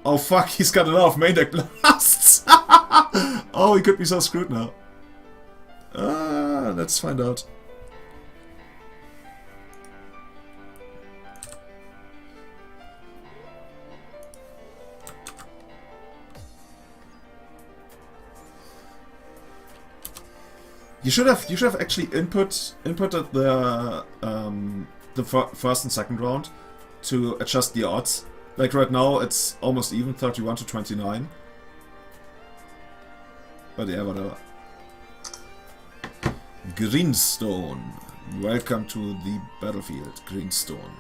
Oh fuck, he's got a lot of main deck blasts! Oh, he could be so screwed now. Let's find out. You should have actually inputted the first and second round to adjust the odds. Like right now, it's almost even, 31 to 29. But yeah, whatever. Greenstone. Welcome to the battlefield, Greenstone.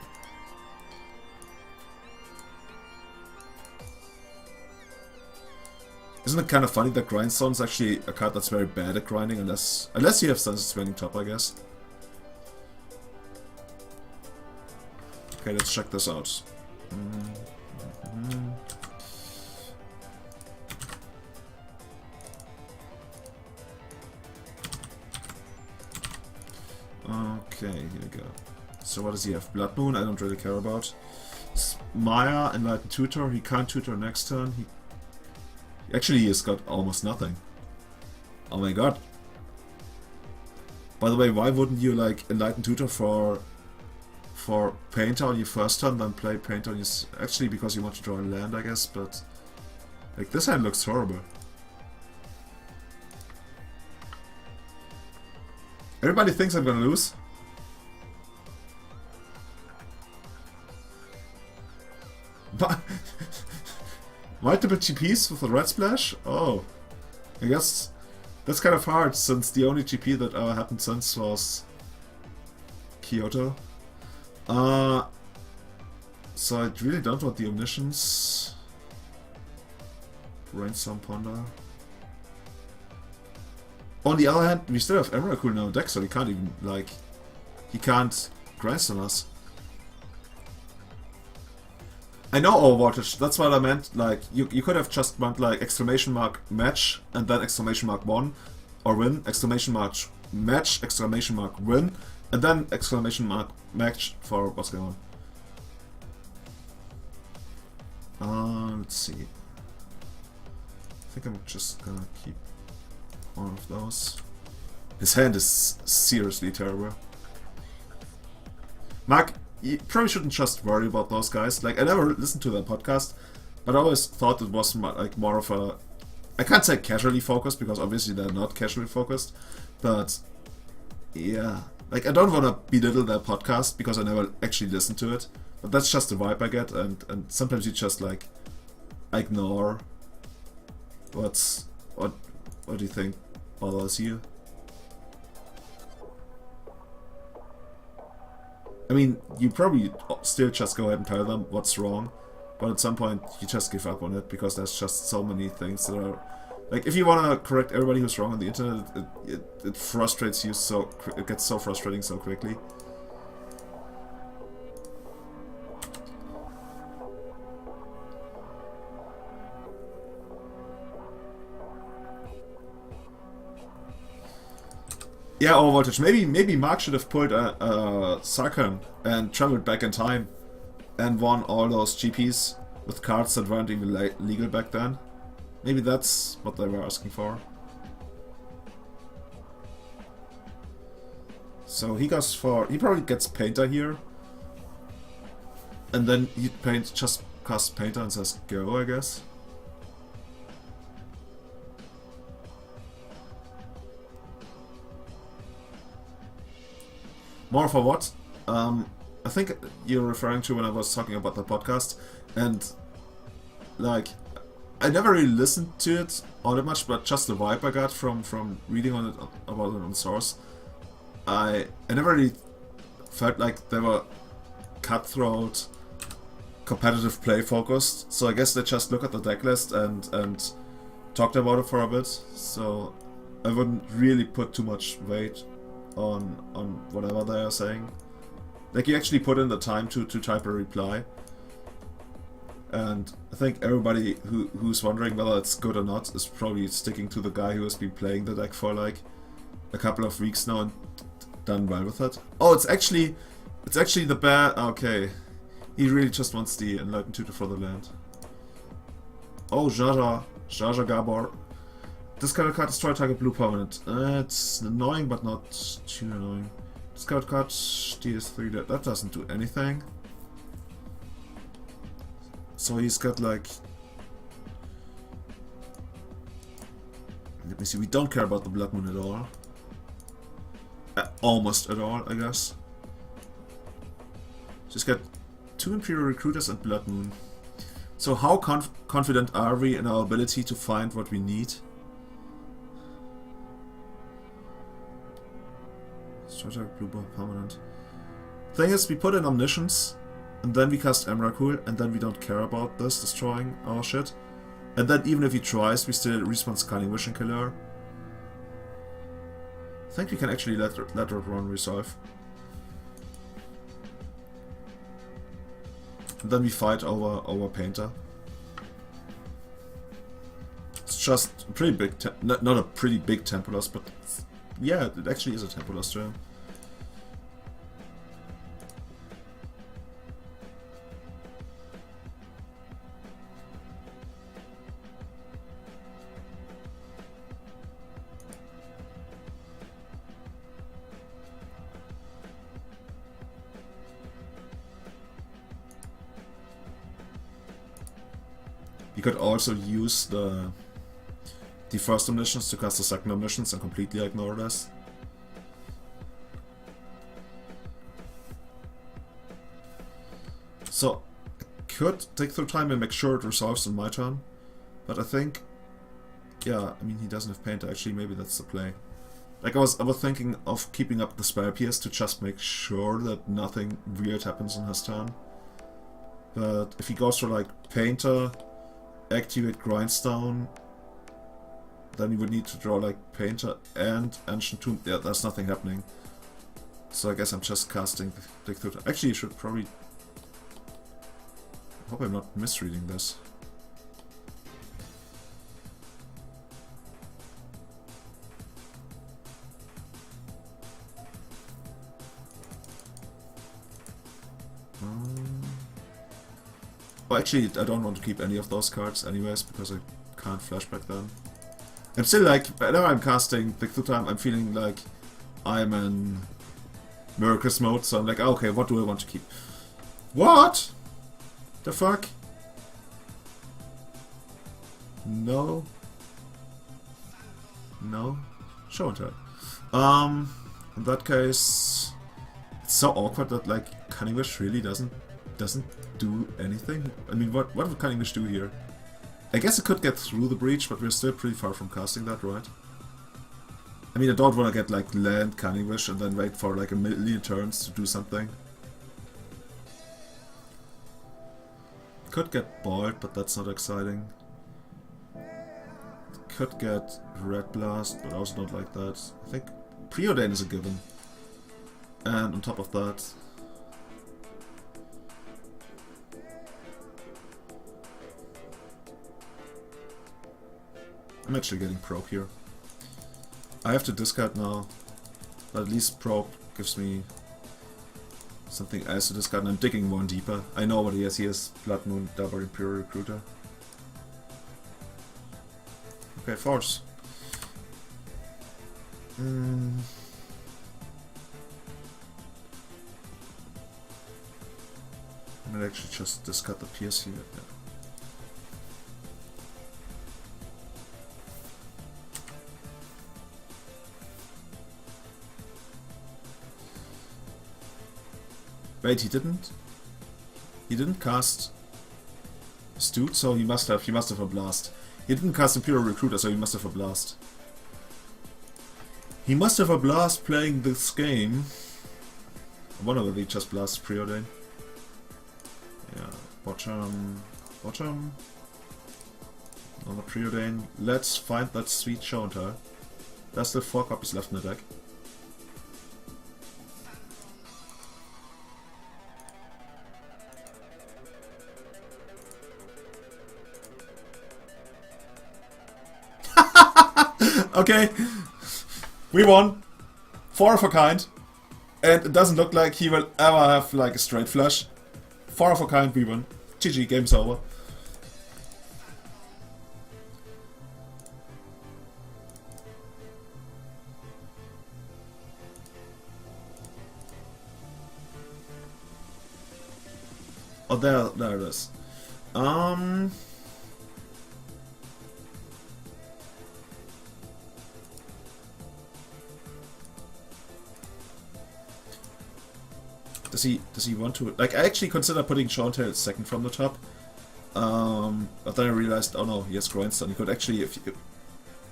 Isn't it kind of funny that Grindstone is actually a card that's very bad at grinding, unless you have Sunset Swinging Top, I guess. Okay, let's check this out. Okay, here we go. So what does he have? Blood Moon, I don't really care about. Maya, Enlightened Tutor, he can't tutor next turn. Actually, he's got almost nothing. Oh my god. By the way, why wouldn't you like Enlightened Tutor for Painter on your first turn, then play Painter on your... Actually, because you want to draw a land, I guess, but... Like, this hand looks horrible. Everybody thinks I'm gonna lose. But... Multiple GPs with a red splash? Oh. I guess that's kind of hard, since the only GP that ever happened since was Kyoto. So I really don't want the Omniscience. Rainstorm Ponder. On the other hand, we still have Emrakul in our deck, so he can't even, like... He can't Grindstone us. I know overvoltage, that's what I meant, like, you could have just meant, like, exclamation mark match, and then exclamation mark 1, or win, exclamation mark match, exclamation mark win, and then exclamation mark match for what's going on. Let's see. I think I'm just gonna keep one of those. His hand is seriously terrible. Mark, you probably shouldn't just worry about those guys. Like, I never listened to their podcast, but I always thought it was like more of a... I can't say casually focused, because obviously they're not casually focused, but yeah. Like, I don't want to belittle their podcast, because I never actually listened to it, but that's just the vibe I get, and sometimes you just, like, ignore what do you think bothers you? I mean, you probably still just go ahead and tell them what's wrong, but at some point you just give up on it, because there's just so many things that are... Like, if you want to correct everybody who's wrong on the internet, it frustrates you so... It gets so frustrating so quickly. Yeah, overvoltage. Maybe Mark should have pulled a Sarkhan and traveled back in time and won all those GPs with cards that weren't even legal back then. Maybe that's what they were asking for. So he goes for... He probably gets Painter here. And then he just casts Painter and says go, I guess. More for what? I think you're referring to when I was talking about the podcast, and like, I never really listened to it all that much, but just the vibe I got from reading on it about it on Source. I never really felt like they were cutthroat, competitive play focused. So I guess they just look at the deck list and talked about it for a bit. So I wouldn't really put too much weight on whatever they are saying. Like, you actually put in the time to type a reply, and I think everybody who's wondering whether it's good or not is probably sticking to the guy who has been playing the deck for like a couple of weeks now and done well with it. Oh, it's actually the bear. Okay, he really just wants the Enlightened Tutor for the land. Oh, Jaja Gabor. Discard a card, destroy target blue permanent. It's annoying, but not too annoying. Discard card, DS3, that doesn't do anything. So he's got like... Let me see, we don't care about the Blood Moon at all. Almost at all, I guess. Just got 2 Imperial Recruiters and Blood Moon. So how confident are we in our ability to find what we need? Strategic Blue Ball Permanent. Thing is, we put in Omniscience, and then we cast Emrakul, and then we don't care about this destroying our shit. And then even if he tries, we still respawn Scanning Vision Killer. I think we can actually let that run resolve. And then we fight over Painter. It's just a pretty big, not a pretty big Tempelos, but yeah, it actually is a Tempelos turn. You could also use the first Omniscience to cast the second Omniscience and completely ignore this. So, I could take through time and make sure it resolves on my turn, but I think, yeah, I mean, he doesn't have Painter, actually, maybe that's the play. Like, I was thinking of keeping up the Spell Pierce to just make sure that nothing weird happens on his turn. But if he goes for, like, Painter, activate Grindstone, then you would need to draw like Painter and Ancient Tomb. Yeah, there's nothing happening. So I guess I'm just casting Dig Through. Actually, you should probably... I hope I'm not misreading this. Oh, actually, I don't want to keep any of those cards anyways, because I can't flashback them. I'm still like, whenever I'm casting Dig Through Time, I'm feeling like I'm in Miracles mode, so I'm like, okay, what do I want to keep? What? The fuck? No. No? Show and tell. In that case, it's so awkward that like Cunning Wish really doesn't do anything. I mean, what would Cunning Wish do here? I guess it could get through the breach, but we're still pretty far from casting that, right? I mean, I don't want to get like land Cunning Wish and then wait for like a million turns to do something. Could get Boiled, but that's not exciting. Could get Red Blast, but also not like that. I think Preordain is a given. And on top of that... I'm actually getting Probe here. I have to discard now, but at least Probe gives me something else to discard, and I'm digging one deeper. I know what he has. He has Blood Moon, Double Imperial Recruiter. Okay, Force. I might actually just discard the Pierce here. Yeah. Wait, he didn't? He didn't cast Stewed, so he must have a Blast. He didn't cast Imperial Recruiter, so he must have a Blast. He must have a Blast playing this game. I wonder whether he just blasts Preordain. Yeah, bottom. On the Preordain. Let's find that sweet show and tell. There's still 4 copies left in the deck. Okay, we won. 4 of a kind. And it doesn't look like he will ever have like a straight flush. 4 of a kind, we won. GG, game's over. Oh, there it is. Does he want to... Like, I actually consider putting Shawntail second from the top. But then I realized, oh no, he has Grindstone. He could actually...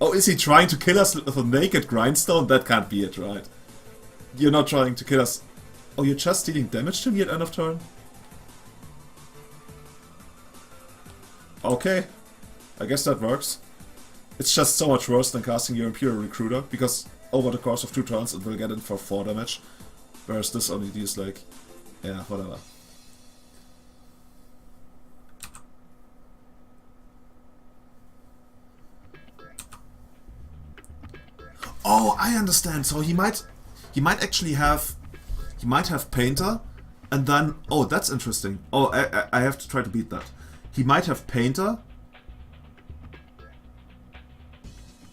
Oh, is he trying to kill us with a naked Grindstone? That can't be it, right? You're not trying to kill us. Oh, you're just dealing damage to me at end of turn? Okay. I guess that works. It's just so much worse than casting your Imperial Recruiter, because over the course of 2 turns it will get in for 4 damage. Whereas this only deals like... Yeah, whatever. Oh, I understand. So he might actually have... He might have Painter, and then... Oh, that's interesting. Oh, I have to try to beat that. He might have Painter,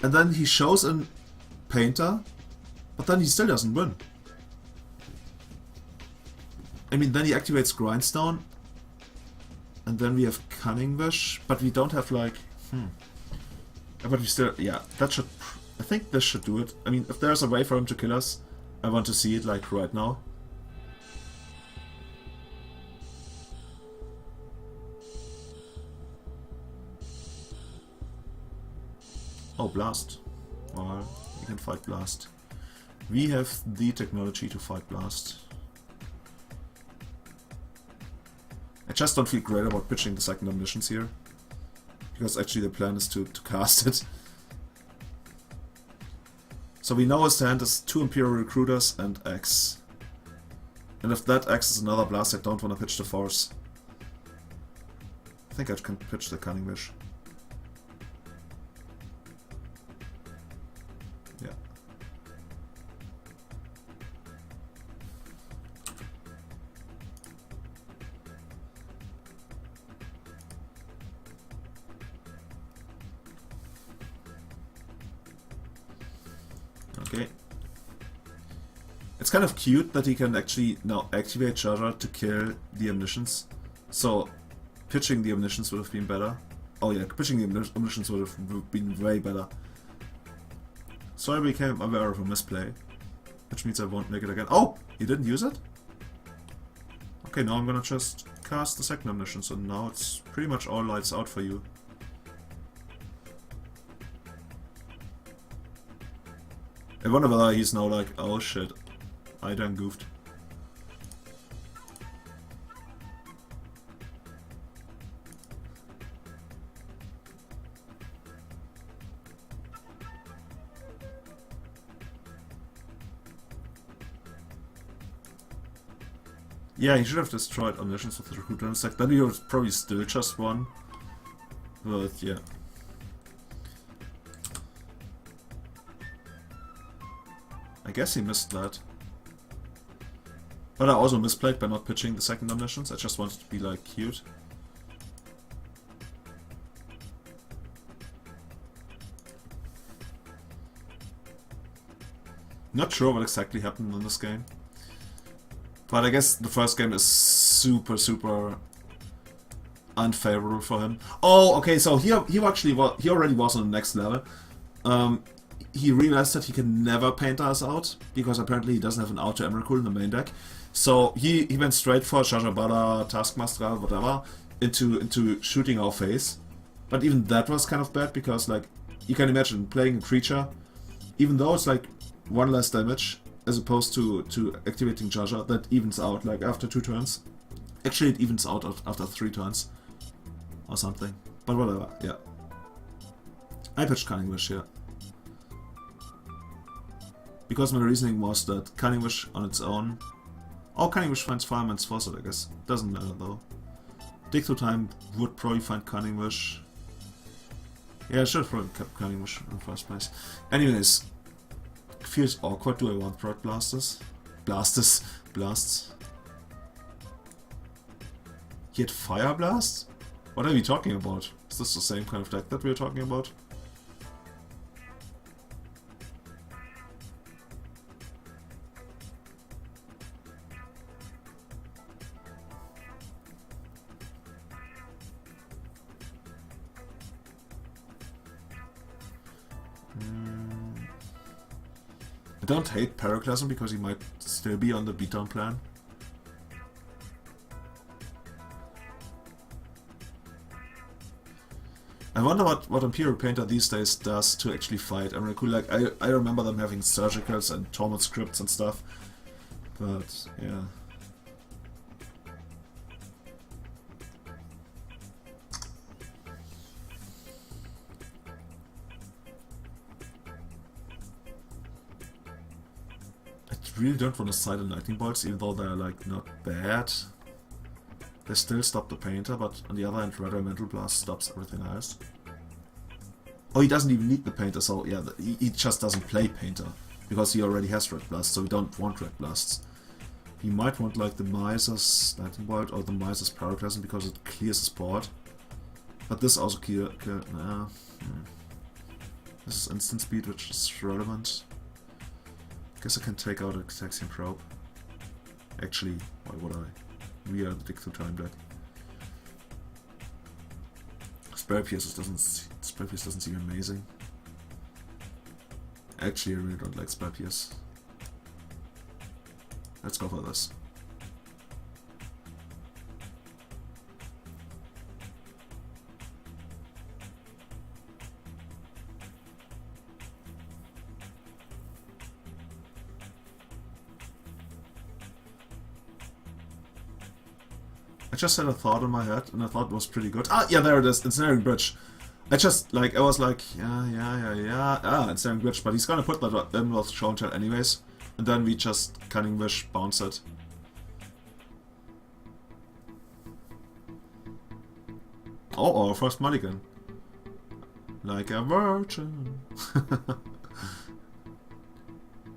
and then he shows in Painter, but then he still doesn't win. I mean, then he activates Grindstone, and then we have Cunning Wish, but we don't have like... But we still... Yeah, that should... I think this should do it. I mean, if there's a way for him to kill us, I want to see it like right now. Oh, Blast. Well, we can fight Blast. We have the technology to fight Blast. I just don't feel great about pitching the second omniscience here. Because actually the plan is to cast it. So we know his hand is 2 Imperial Recruiters and X. And if that X is another Blast, I don't want to pitch the Force. I think I can pitch the Cunning Wish. Yeah. Okay. It's kind of cute that he can actually now activate Jar Jar to kill the Omniscience. So, pitching the Omniscience would have been better. Oh yeah, pitching the Omniscience would have been way better. So I became aware of a misplay. Which means I won't make it again. Oh! He didn't use it? Okay, now I'm gonna just cast the second Omniscience, and now it's pretty much all lights out for you. I wonder whether he's now like, oh shit, I done goofed. Yeah, he should have destroyed Omniscience with the Recruiter in a sec. Then he would probably still just won. But yeah. I guess he missed that. But I also misplayed by not pitching the second Omniscience. I just wanted to be like cute. Not sure what exactly happened in this game. But I guess the first game is super unfavorable for him. Oh, okay, so he already was on the next level. He realized that he can never paint us out, because apparently he doesn't have an auto Emrakul in the main deck. So he went straight for Jar Jar Bada, Taskmaster, whatever, into shooting our face. But even that was kind of bad, because like, you can imagine playing a creature, even though it's like 1 less damage, as opposed to activating Jar Jar, that evens out like after 2 turns. Actually it evens out after 3 turns. Or something. But whatever, yeah. I pitched Cunning Wish here. Because my reasoning was that Cunning Wish on its own... Oh, Cunning Wish finds Fireman's Faucet, I guess. Doesn't matter though. Dig Through Time would probably find Cunning Wish. Yeah, I should have probably kept Cunning Wish in the first place. Anyways. Feels awkward. Do I want Broad Blasters? Blasts. He had Fire Blast? What are we talking about? Is this the same kind of deck that we're talking about? don't hate Pyroclasm because he might still be on the beatdown plan. I wonder what Imperial Painter these days does to actually fight Emrakul. Like, I remember them having surgicals and torment scripts and stuff. But, yeah. I really don't want to side the Lightning Bolts, even though they're, like, not bad. They still stop the Painter, but on the other hand, Red Elemental Blast stops everything else. Oh, he doesn't even need the Painter, so yeah, he just doesn't play Painter. Because he already has Red Blasts, so we don't want Red Blasts. He might want like the Miser's Lightning Bolt or the Miser's Pyroclasm because it clears his board. But this also nah. This is instant speed, which is relevant. Guess I can take out a Taxian Probe. Actually, why would I? We are the Dig Through Time deck. Spell Pierce doesn't seem amazing. Actually, I really don't like Spell Pierce. Let's go for this. I just had a thought in my head, and I thought it was pretty good. Ah, yeah, there it is, Ensnaring Bridge. I was like, Ensnaring Bridge, but he's gonna put that in with Show and Tell anyways, and then we just Cunning Wish bounce it. Oh, our first mulligan. Like a virgin.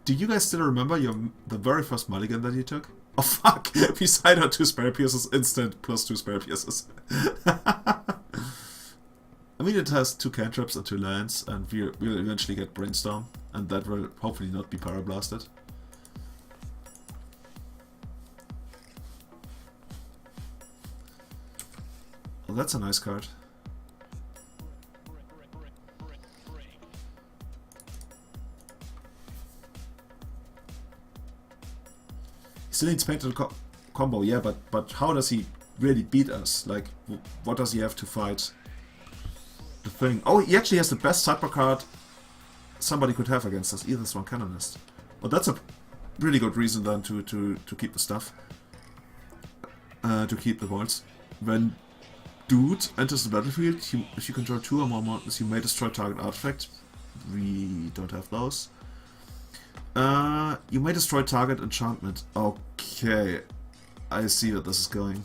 Do you guys still remember the very first mulligan that you took? Oh fuck! Beside our 2 Spell Pierces, instant plus 2 Spell Pierces. I mean, it has 2 cantrips and 2 lands, and we'll eventually get Brainstorm, and that will hopefully not be Parablasted. Oh, that's a nice card. He still needs Painted combo, yeah, but how does he really beat us? Like, what does he have to fight? The thing. Oh, he actually has the best sidebar card somebody could have against us, either Swan Canonist. Well, that's a really good reason then to keep the stuff. To keep the bolts. When Dude enters the battlefield, if you control 2 or more mountains, you may destroy target artifact. We don't have those. You may destroy target enchantment. Okay. I see where this is going.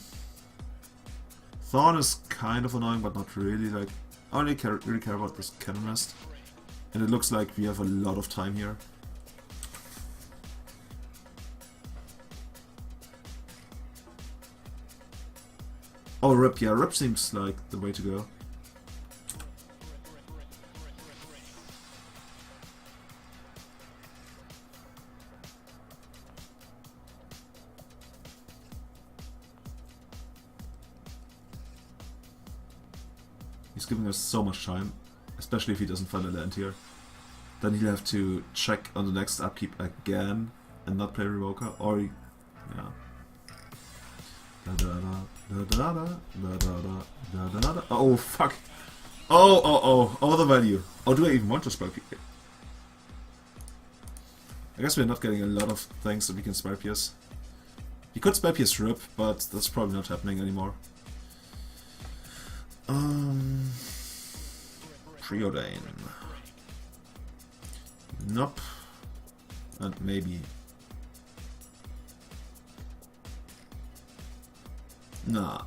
Thorn is kind of annoying, but not really. Like, I only really care about this Canonist. And it looks like we have a lot of time here. Oh, Rip, yeah, Rip seems like the way to go. He's giving us so much time, especially if he doesn't find a land here. Then he'll have to check on the next upkeep again and not play Revoker, or he, yeah. Oh fuck! Oh the value. Oh, do I even want to spell pierce? I guess we're not getting a lot of things that we can spell pierce. You could spell pierce Rip, but that's probably not happening anymore. Preordain. Nope. And maybe. Nah.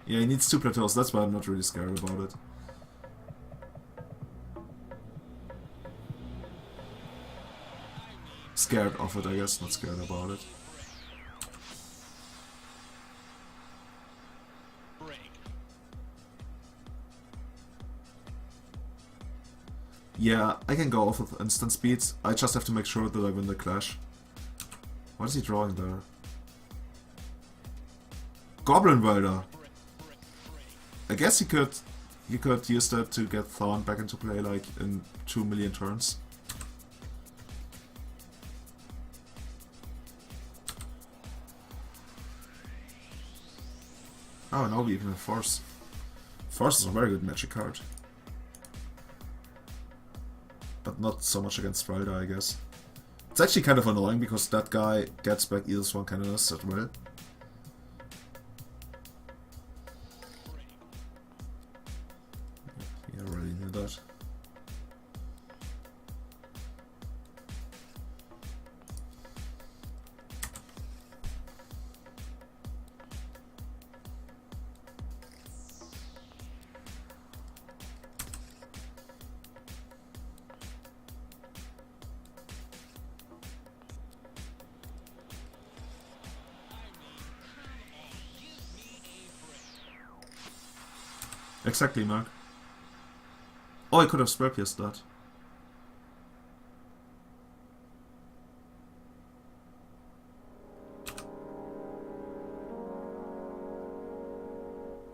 Yeah, he needs 2 plateaus, that's why I'm not really scared about it. Scared of it, I guess, not scared about it. Yeah, I can go off with instant speed. I just have to make sure that I win the clash. What is he drawing there? Goblin Welder! I guess he could use that to get Thorn back into play like in 2 million turns. Oh, now we even have Force. Force is a very good magic card. But not so much against Rider, I guess. It's actually kind of annoying because that guy gets back either Swan Cannoners as well. Yeah, I already knew that. Exactly, Mark. Oh, I could have spare pierced that.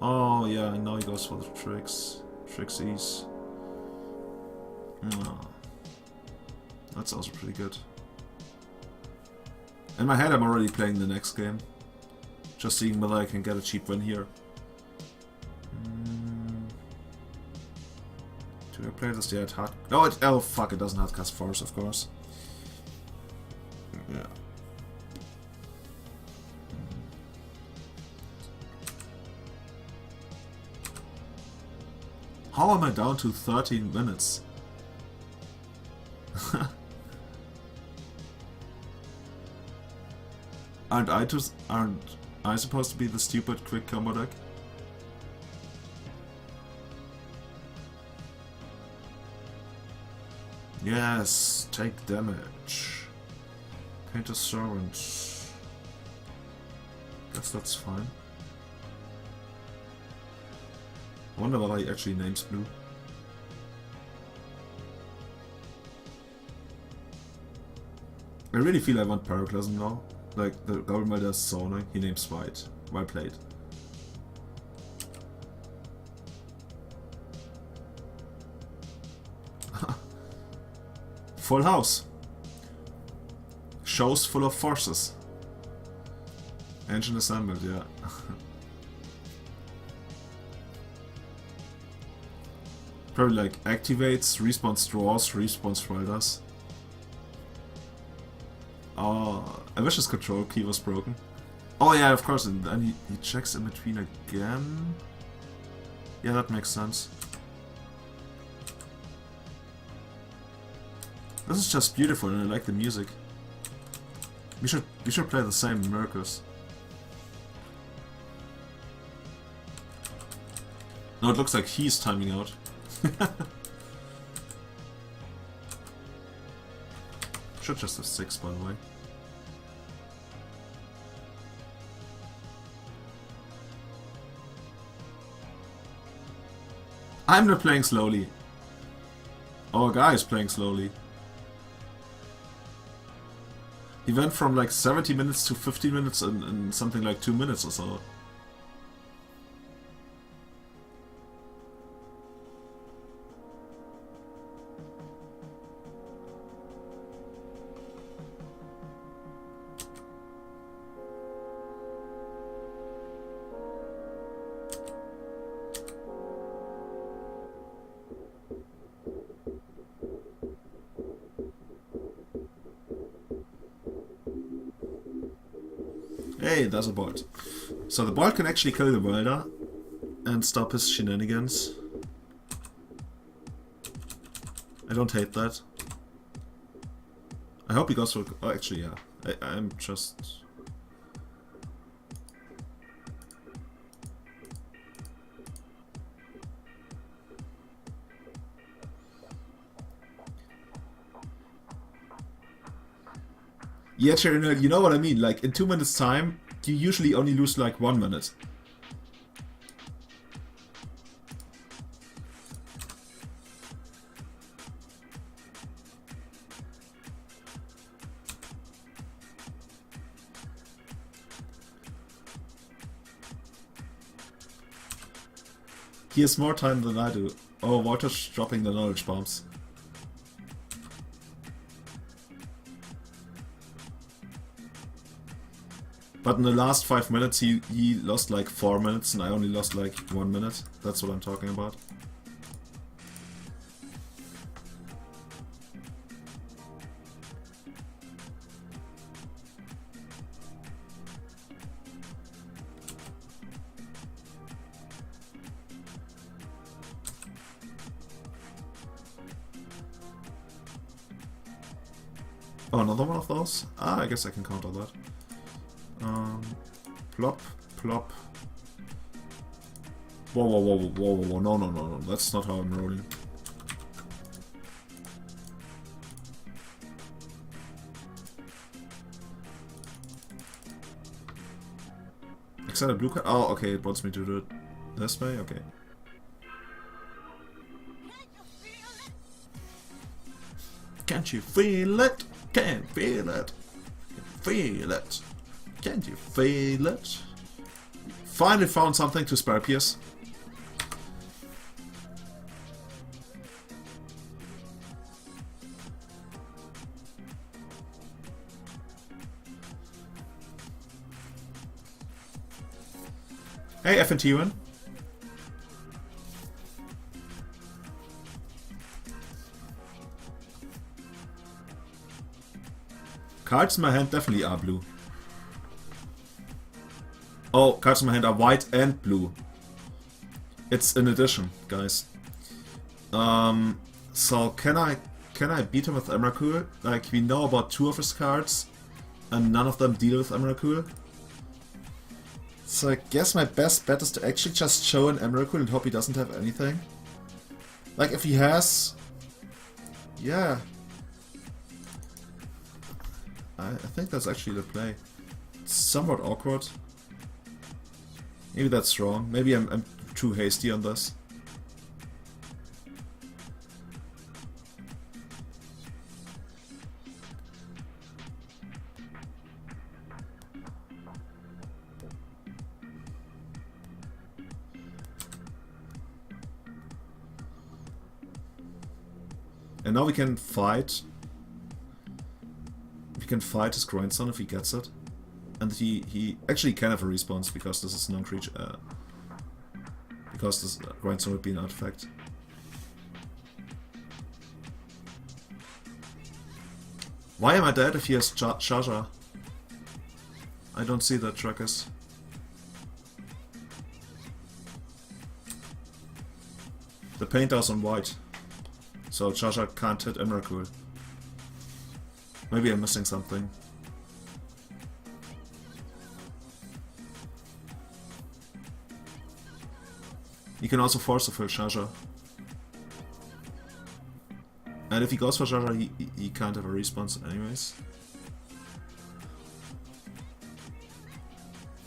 Oh, yeah, and now he goes for the Trixies. Oh. That's also pretty good. In my head, I'm already playing the next game. Just seeing whether I can get a cheap win here. Do I play this yet? Hard. No, oh fuck! It doesn't have cast Force, of course. Yeah. How am I down to 13 minutes? aren't I supposed to be the stupid quick combo deck? Yes, take damage. Painter Servant. Guess that's fine. I wonder what he actually names blue. I really feel I want Pyroclasm now. Like, the Goblin Rider is so annoying. He names white. Well played. Full house. Shows full of forces. Engine assembled, yeah. Probably like activates, respawns draws, respawns riders. Oh, I wish his control key was broken. Oh yeah, of course, and then he checks in between again. Yeah, that makes sense. This is just beautiful and I like the music. We should play the same in Miracles. No, it looks like he's timing out. Should just have 6, by the way. I'm not playing slowly. Our guy is playing slowly. He went from like 70 minutes to 15 minutes in something like 2 minutes or so. Hey, there's a bolt. So the bolt can actually kill the welder and stop his shenanigans. I don't hate that. I hope he goes for... Oh, actually, yeah. I'm just... Yeah, Cherry, you know what I mean. Like, in 2 minutes time, you usually only lose like 1 minute. He has more time than I do. Oh, Walter's dropping the knowledge bombs. But in the last 5 minutes he lost like 4 minutes and I only lost like 1 minute. That's what I'm talking about. Oh, another one of those? Ah, I guess I can counter that. Plop, plop. Whoa, whoa, whoa, whoa, whoa, whoa, no, no, no, no, that's not how I'm rolling. Is that a blue card? Oh, okay, it wants me to do it this way, okay. Can't you feel it? Can't feel it. Feel it. Can't you feel it? Finally found something to spare Pierce. Hey, F&T win. Cards in my hand definitely are blue. Oh, cards in my hand are white and blue. It's an addition, guys. So can I beat him with Emrakul? Like, we know about 2 of his cards, and none of them deal with Emrakul. So I guess my best bet is to actually just show an Emrakul and hope he doesn't have anything. Like, if he has... Yeah. I think that's actually the play. It's somewhat awkward. Maybe that's wrong. Maybe I'm too hasty on this. And now we can fight. We can fight his grindstone if he gets it. And he actually can have a response because this is non-creature. Because this grindstone would be an artifact. Why am I dead if he has Charger? I don't see that, trackers. The painter's on white. So Charger can't hit Emrakul. Maybe I'm missing something. He can also force a full Charger. And if he goes for Charger, he can't have a response anyways.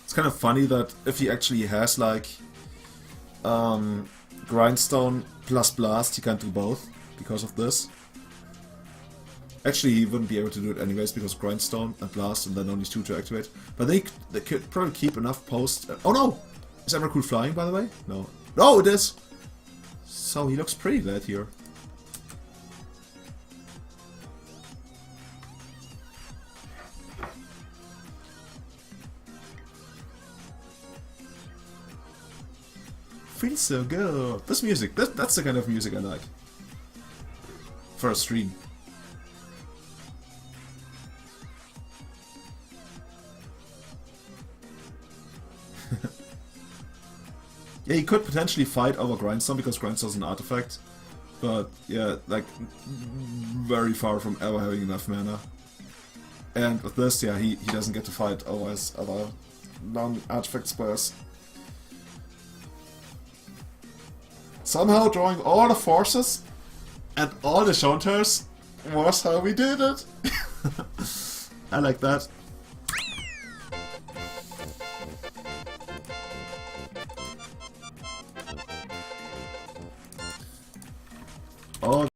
It's kind of funny that if he actually has like Grindstone plus Blast, he can't do both because of this. Actually, he wouldn't be able to do it anyways because Grindstone and Blast and then only 2 to activate. But they could probably keep enough post... Oh no! Is Emrakul flying, by the way? No. No, it is! So he looks pretty dead here. Feels so good. This music, that's the kind of music I like. For a stream. Yeah, he could potentially fight over Grindstone because Grindstone is an artifact. But yeah, like very far from ever having enough mana. And with this, yeah, he doesn't get to fight over his other non-artifact squares. Somehow drawing all the forces and all the counters was how we did it. I like that. Oh.